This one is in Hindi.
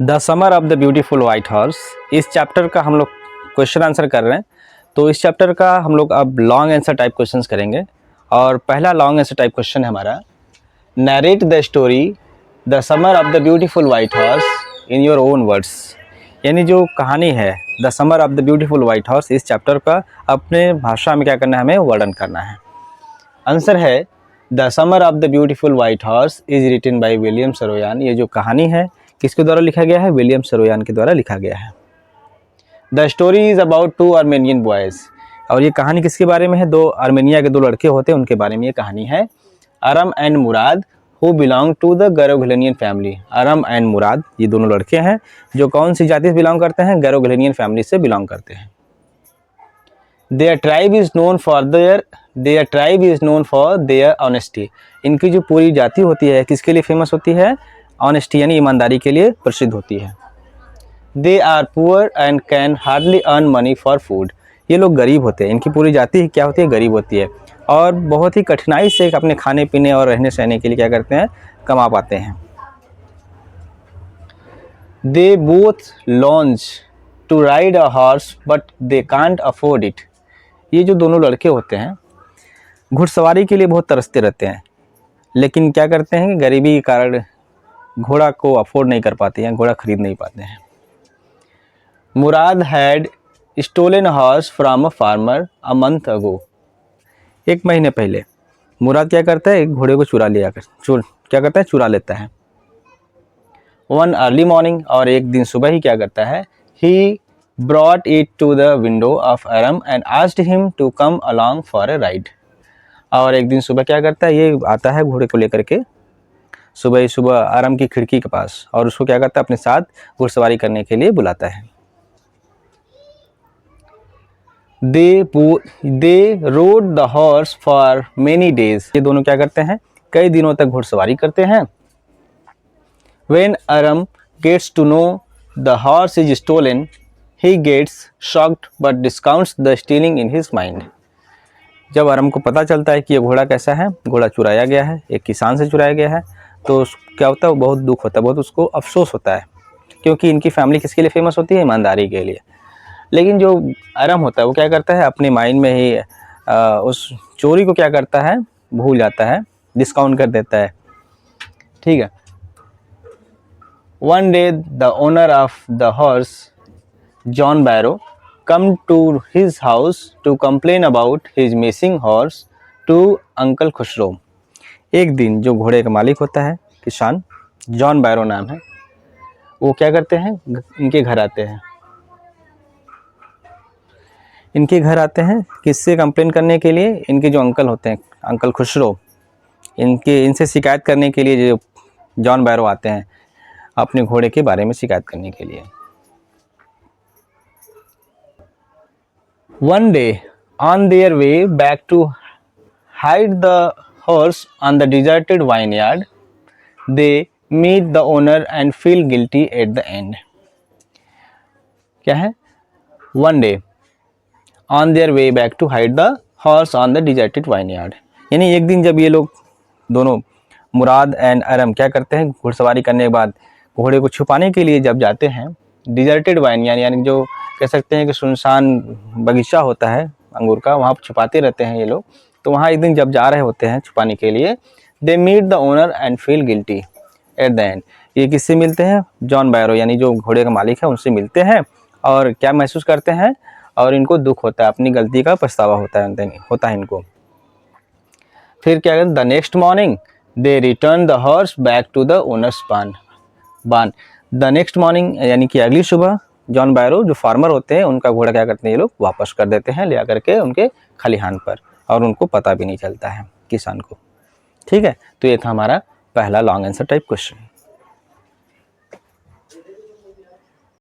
The summer of the beautiful white horse, इस चैप्टर का हम लोग क्वेश्चन आंसर कर रहे हैं। तो इस चैप्टर का हम लोग अब लॉन्ग आंसर टाइप क्वेश्चंस करेंगे। और पहला लॉन्ग आंसर टाइप क्वेश्चन है हमारा, narrate the story the summer of the beautiful white horse in your own words. यानी जो कहानी है the summer of the beautiful white horse, इस चैप्टर का अपने भाषा में क्या करना है, हमें वर्णन करना है। आंसर है the summer of the beautiful white horse is written by William Saroyan. ये जो कहानी है किसके द्वारा लिखा गया है, विलियम सरोयान के द्वारा लिखा गया है। The story is about two Armenian boys, और ये कहानी किसके बारे में है, दो आर्मेनिया के दो लड़के होते हैं उनके बारे में ये कहानी है। Aram and Murad who belong to the Garoghlanian family. Aram and Murad ये दोनों लड़के हैं जो कौन सी जाति से बिलोंग करते हैं, गैरोग्लेनियन फैमिली से बिलोंग करते हैं। Their tribe is known for their honesty. इनकी जो पूरी जाति होती है किसके लिए फेमस होती है, ऑनेस्टी यानी ईमानदारी के लिए प्रसिद्ध होती है। They are poor and can hardly earn money for food. ये लोग गरीब होते हैं, इनकी पूरी जाति क्या होती है, गरीब होती है, और बहुत ही कठिनाई से अपने खाने पीने और रहने सहने के लिए क्या करते हैं, कमा पाते हैं। They both long to ride a horse but they can't afford it. ये जो दोनों लड़के होते हैं घुड़सवारी के लिए बहुत तरसते रहते हैं, लेकिन क्या करते हैं कि गरीबी के कारण घोड़ा को अफोर्ड नहीं कर पाते हैं, घोड़ा खरीद नहीं पाते हैं। Murad had stolen horse from a farmer a month ago. एक महीने पहले मुराद क्या करता है, एक घोड़े को चुरा लेता है। वन अर्ली मॉर्निंग, और एक दिन सुबह ही क्या करता है, he brought it to the window of Aram and asked him to come along for a ride. और एक दिन सुबह क्या करता है, ये आता है घोड़े को लेकर के सुबह ही सुबह अरम की खिड़की के पास, और उसको क्या करता है, अपने साथ घुड़सवारी करने के लिए बुलाता है। They rode the horse for many days. ये दोनों क्या करते हैं, कई दिनों तक घुड़सवारी करते हैं। When Aram gets to know the horse is stolen, he gets shocked but discounts the stealing in his mind. जब अरम को पता चलता है कि ये घोड़ा कैसा है, घोड़ा चुराया गया है, एक किसान से चुराया गया है, तो क्या होता है, वो बहुत दुख होता है, बहुत उसको अफसोस होता है, क्योंकि इनकी फैमिली किसके लिए फेमस होती है, ईमानदारी के लिए। लेकिन जो अरम होता है वो क्या करता है, अपने माइंड में ही उस चोरी को क्या करता है, भूल जाता है, डिस्काउंट कर देता है। ठीक है। One day the owner of the horse, John Barrow, come to his house to complain about his missing horse to Uncle Khushro. एक दिन जो घोड़े का मालिक होता है, किसान, जॉन बैरो नाम है, वो क्या करते हैं, इनके घर आते हैं किससे कंप्लेन करने के लिए, इनके जो अंकल होते हैं, अंकल खुशरो, इनसे शिकायत करने के लिए जो जॉन बैरो आते हैं, अपने घोड़े के बारे में शिकायत करने के लिए। One day on their way back to hide the horse on the deserted vineyard, they meet the owner and feel guilty at the end. क्या है, One day on their way back to hide the horse on the deserted vineyard, यानी एक दिन जब ये लोग दोनों मुराद एंड अरम क्या करते हैं, घुड़सवारी करने के बाद घोड़े को छुपाने के लिए जब जाते हैं डिजर्टेड वाइन, यानी जो कह सकते हैं कि सुनसान बगीचा होता है अंगूर का, वहाँ छुपाते रहते हैं ये लोग। तो वहाँ एक दिन जब जा रहे होते हैं छुपाने के लिए, they meet the owner and feel guilty at the end. ये किससे मिलते हैं, जॉन बैरो यानी जो घोड़े का मालिक है उनसे मिलते हैं, और क्या महसूस करते हैं, और इनको दुख होता है, अपनी गलती का पछतावा होता है इनको। फिर क्या कहते हैं, the next morning they return the horse back to the owner's barn. The next morning यानी कि अगली सुबह जॉन बैरो जो फार्मर होते हैं उनका घोड़ा क्या करते हैं, ये लोग वापस कर देते हैं ले आकर के उनके खलिहान पर, और उनको पता भी नहीं चलता है किसान को। ठीक है, तो ये था हमारा पहला लॉन्ग आंसर टाइप क्वेश्चन।